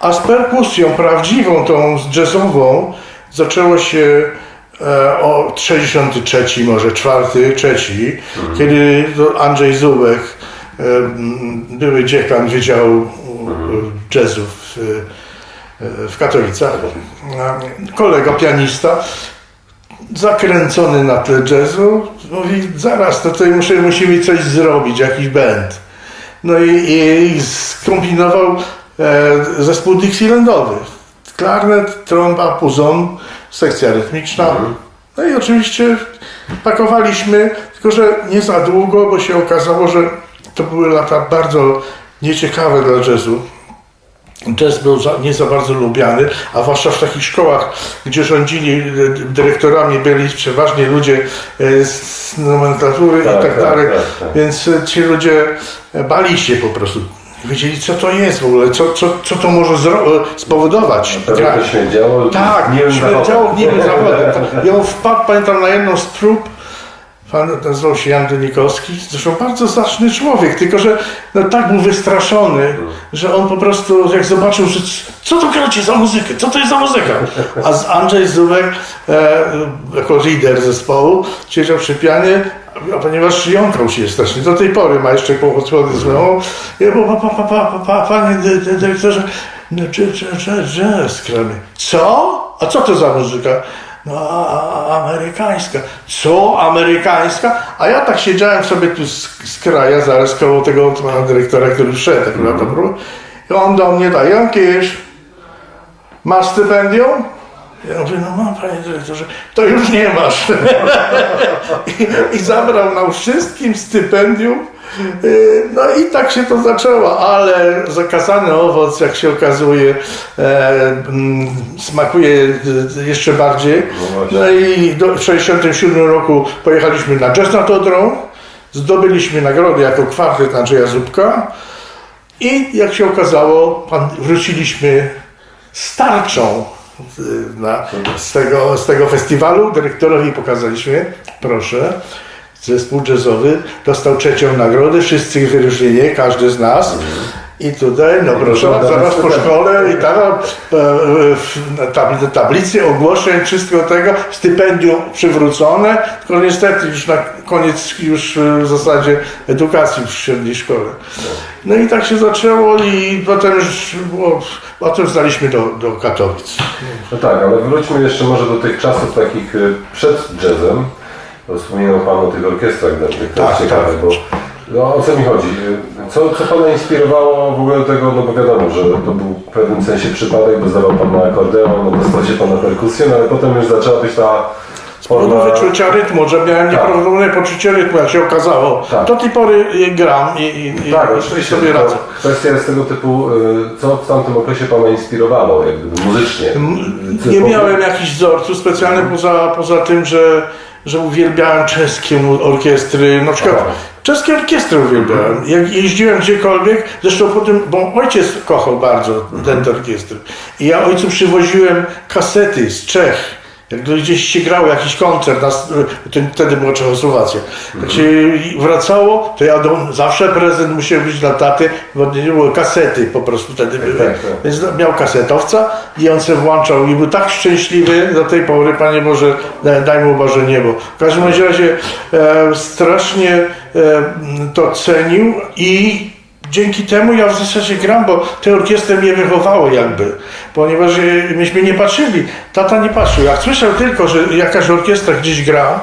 A z perkusją prawdziwą, tą jazzową, zaczęło się od 63, może 4, 3, kiedy Andrzej Zubek, były dziekan Wydziału Jazzu w Katowicach, kolega pianista, zakręcony na tle jazzu, mówi, zaraz, to tutaj musimy coś zrobić, jakiś band. No i skombinował zespół Dixielandowy. Klarnet, trąba, puzon, sekcja rytmiczna. No i oczywiście pakowaliśmy, tylko że nie za długo, bo się okazało, że to były lata bardzo nieciekawe dla jazzu. Jazz był nie za bardzo lubiany, a zwłaszcza w takich szkołach, gdzie rządzili dyrektorami, byli przeważnie ludzie z nomenklatury i tak dalej, więc ci ludzie bali się po prostu. Wiedzieli, co to jest w ogóle, co to może spowodować. To śmierdziało? Tak, śmierdziało gniwym zawodem. Ja wpadł, pamiętam, na jedną z prób. Pan nazywał się Jan Dynikowski, zresztą bardzo zacny człowiek, tylko że tak był wystraszony, że on po prostu jak zobaczył, że co to gracie za muzykę, co to jest za muzyka? A Andrzej Zubek jako lider zespołu siedział przy pianie, a ponieważ jąkał się strasznie, do tej pory ma jeszcze kłopoty z mną, panie dyrektorze, jazz gramy. Co? A co to za muzyka? No, amerykańska. Co? Amerykańska? A ja tak siedziałem sobie tu z kraja, zaraz koło tego pana dyrektora, który wszedł, i on do mnie da, Jankisz, masz stypendium? Ja mówię, no mam, panie dyrektorze, to już nie masz. I zabrał nam wszystkim stypendium. No i tak się to zaczęło, ale zakazany owoc, jak się okazuje, smakuje jeszcze bardziej. No i w 1967 roku pojechaliśmy na Jazz nad Odrą, zdobyliśmy nagrodę jako kwartet Andrzeja Zubka i jak się okazało, wróciliśmy z tarczą z tego festiwalu. Dyrektorowi pokazaliśmy, proszę. Zespół jazzowy dostał 3. nagrodę, wszyscy wyróżnienie, każdy z nas. I tutaj, no proszę, zaraz po szkole i tam tablicy ogłoszeń, wszystko tego, stypendium przywrócone, tylko niestety już na koniec w zasadzie edukacji w średniej szkole. No i tak się zaczęło i potem zdaliśmy do Katowic. No tak, ale wróćmy jeszcze może do tych czasów takich przed jazzem. Wspomniał Pan o tych orkiestrach dętych, to jest ciekawe, bo no, o co mi chodzi? Co Pana inspirowało w ogóle do tego, no bo wiadomo, że to był w pewnym sensie przypadek, bo zdawał Pan na akordeon, no dostał się Pan na perkusję, no ale potem już zaczęła być ta forma wyczucia rytmu, że miałem nieprawdopodobne poczucie rytmu, jak się okazało. Do tej pory gram i sobie radzę. Kwestia jest tego typu, co w tamtym okresie Pana inspirowało, jakby muzycznie? Nie miałem jakichś wzorców specjalnych poza tym, że uwielbiałem czeskie orkiestry, na przykład czeskie orkiestry uwielbiałem. Jak jeździłem gdziekolwiek, zresztą po tym, bo ojciec kochał bardzo te orkiestry. I ja ojcu przywoziłem kasety z Czech. Jak gdzieś się grał jakiś koncert, wtedy była Czechosłowacja. Jak się wracało, to ja zawsze prezent musiał być dla taty, bo nie było kasety po prostu wtedy były. Więc miał kasetowca i on sobie włączał i był tak szczęśliwy do tej pory, Panie Boże, daj mu Boże niebo. W każdym razie strasznie to cenił i dzięki temu ja w zasadzie gram, bo te orkiestry mnie wychowały jakby, ponieważ myśmy nie patrzyli, tata nie patrzył, jak słyszał tylko, że jakaś orkiestra gdzieś gra,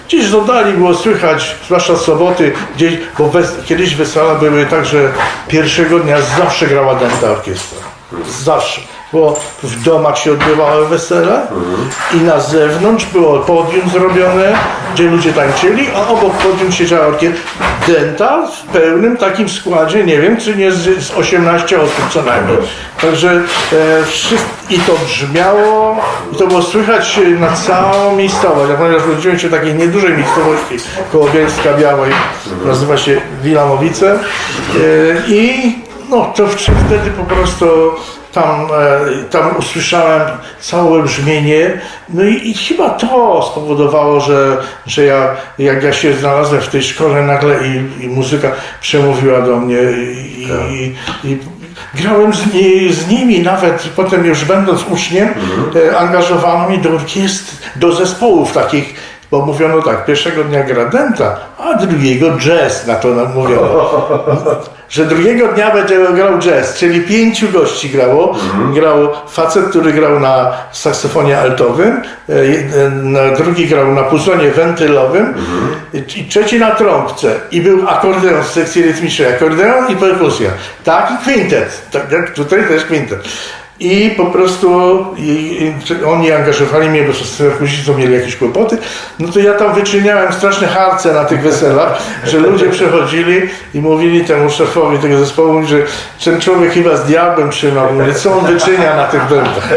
gdzieś z oddali było słychać, zwłaszcza z soboty, gdzieś, bo kiedyś wesela były tak, że pierwszego dnia zawsze grała dęta orkiestra, zawsze. Bo w domach się odbywały wesele i na zewnątrz było podium zrobione, gdzie ludzie tańczyli, a obok podium siedziała orkiestra dęta w pełnym takim składzie, nie wiem, czy nie z 18 osób co najmniej. Także i to brzmiało, i to było słychać na całą miejscowość. Ponieważ urodziłem się w takiej niedużej miejscowości koło Bielska Białej, nazywa się Wilamowice i no to wtedy po prostu tam usłyszałem całe brzmienie, no i chyba to spowodowało, że jak ja się znalazłem w tej szkole nagle i muzyka przemówiła do mnie grałem z nimi, nawet potem już będąc uczniem, angażowano mnie do zespołów takich, bo mówiono tak, pierwszego dnia gra denta, a drugiego jazz, na to nam mówiono. Że drugiego dnia będzie grał jazz, czyli 5 gości grało. Grał facet, który grał na saksofonie altowym, drugi grał na puzonie wentylowym i trzeci na trąbce. I był akordeon z sekcji rytmicznej, akordeon i perkusja. Tak, i kwintet. Tak, jak tutaj też kwintet. I po prostu oni angażowali mnie, bo z perkusistą mieli jakieś kłopoty. No to ja tam wyczyniałem straszne harce na tych weselach, że ludzie przychodzili i mówili temu szefowi tego zespołu, że ten człowiek chyba z diabłem trzymał. Mówię, co on wyczynia na tych dętach.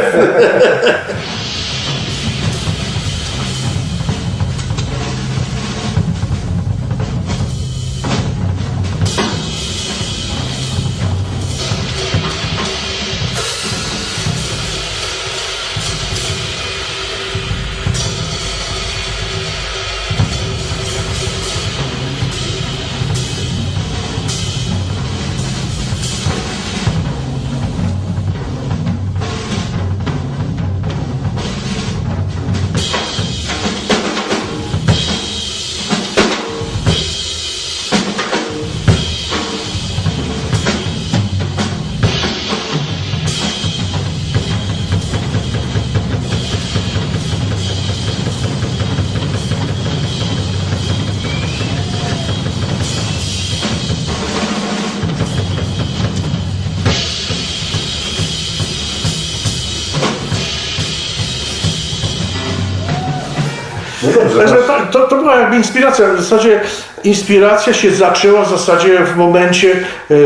Także to była jakby inspiracja. W zasadzie inspiracja się zaczęła w zasadzie w momencie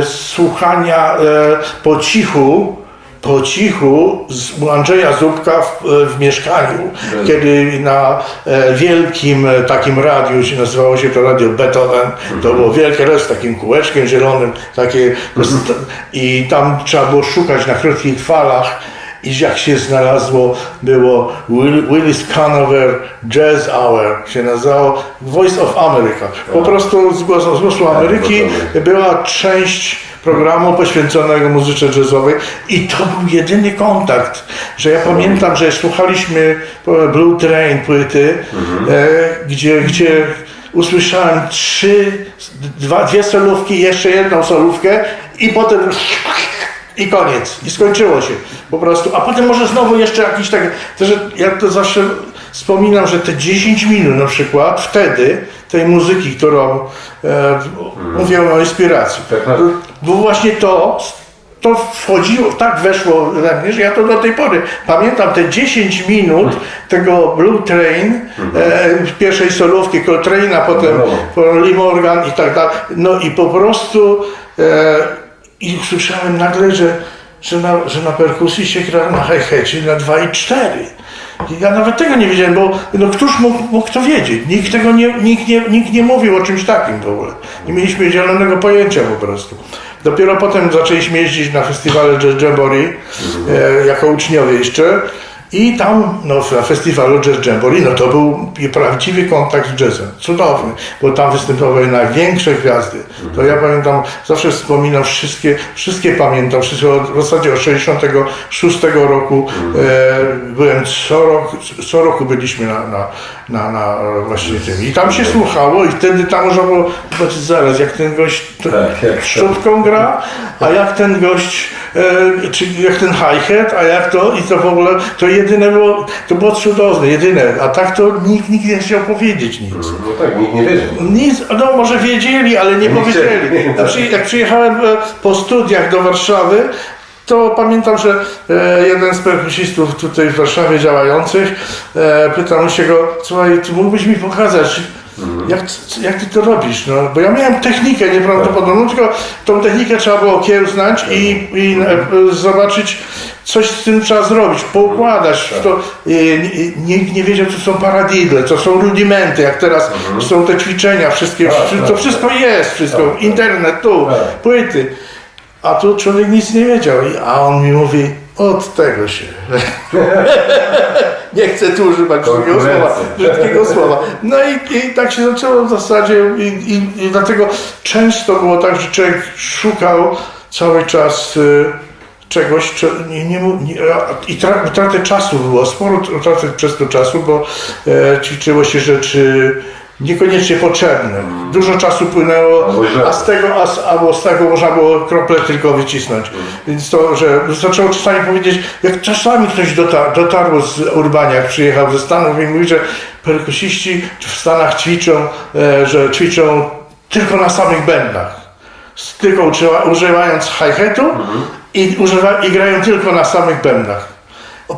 słuchania po cichu u Andrzeja Zubka w mieszkaniu, kiedy na wielkim takim radiu, nazywało się to radio Beethoven, to było wielkie radio z takim kółeczkiem zielonym, takie, i tam trzeba było szukać na krótkich falach. I jak się znalazło, było Willis Conover Jazz Hour, się nazywało Voice of America. Po prostu z głosu Ameryki była część programu poświęconego muzyce jazzowej i to był jedyny kontakt, że ja pamiętam, że słuchaliśmy Blue Train płyty, gdzie usłyszałem dwie solówki, jeszcze jedną solówkę i potem i koniec. I skończyło się po prostu. A potem może znowu jeszcze jakiś tak... Ja to zawsze wspominam, że te 10 minut na przykład wtedy tej muzyki, którą mówiłem o inspiracji, bo właśnie to wchodziło, tak weszło we mnie, że ja to do tej pory pamiętam te 10 minut tego Blue Train, pierwszej solówki Coltrane'a, potem Lee Morgan i tak dalej. No i po prostu i słyszałem nagle, że na perkusji się gra na hi-hacie na 2 i 4. Ja nawet tego nie wiedziałem, bo no, któż mógł to wiedzieć? Nikt nie mówił o czymś takim w ogóle. Nie mieliśmy zielonego pojęcia po prostu. Dopiero potem zaczęliśmy jeździć na festiwale Jazz Jamboree, jako uczniowie jeszcze. I tam na festiwalu Jazz Jamboree, to był prawdziwy kontakt z jazzem, cudowny, bo tam występowały największe gwiazdy. To ja pamiętam, zawsze wspominam, wszystkie pamiętam, w zasadzie od 66 roku byłem co roku byliśmy na właśnie tym. I tam się słuchało i wtedy tam można było zobaczyć zaraz, jak ten gość szczotką gra, a jak ten gość, czy jak ten hi-hat, a jak to, i to w ogóle, to jedyne było, to było cudowne, jedyne, a tak to nikt nie chciał powiedzieć nic. No tak, nikt nie wiedział. Nic, no może wiedzieli, ale nie powiedzieli. Jak przyjechałem po studiach do Warszawy, to pamiętam, że jeden z perkusistów tutaj w Warszawie działających pytał się go, słuchaj, ty mógłbyś mi pokazać, jak ty to robisz? No, bo ja miałem technikę nieprawdopodobną, tylko tą technikę trzeba było okiełznać i zobaczyć, coś z tym trzeba zrobić, poukładać. Nikt nie wiedział, co są paradidle, co są rudimenty, jak teraz są te ćwiczenia, wszystkie, to wszystko jest, internet, płyty. A tu człowiek nic nie wiedział, a on mi mówi, od tego się. Nie chcę tu używać brzydkiego słowa. No i tak się zaczęło w zasadzie i dlatego często było tak, że człowiek szukał cały czas czegoś, i utratę czasu było, sporo utraty przez to czasu, bo ćwiczyło się rzeczy niekoniecznie potrzebne. Dużo czasu płynęło, albo z tego można było krople tylko wycisnąć. Więc to, że zaczęło czasami powiedzieć, jak czasami ktoś dotarło z Urbania, przyjechał ze Stanów i mówi, że perkusiści w Stanach że ćwiczą tylko na samych bębnach. Tylko używając hi-hatu i grają tylko na samych bębnach.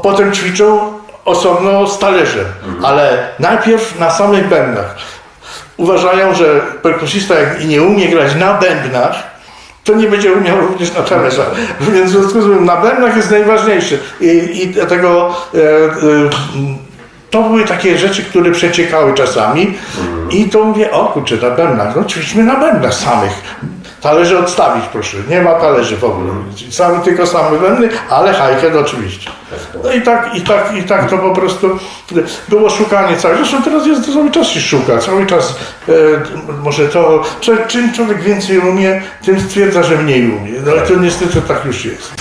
Potem ćwiczą osobno z talerzem, ale najpierw na samych bębnach. Uważają, że perkusista jak nie umie grać na bębnach, to nie będzie umiał również na talerzach. Więc w związku z tym na bębnach jest najważniejsze. I dlatego to były takie rzeczy, które przeciekały czasami i to mówię, o kurczę, na bębnach, no ćwiczmy na bębnach samych. Talerze odstawić proszę, nie ma talerzy w ogóle, tylko same bębny, ale hi-hat oczywiście. No i tak to po prostu było szukanie całe. Zresztą teraz cały czas się szuka, cały czas może to, czym człowiek więcej umie, tym stwierdza, że mniej umie. No ale to niestety tak już jest.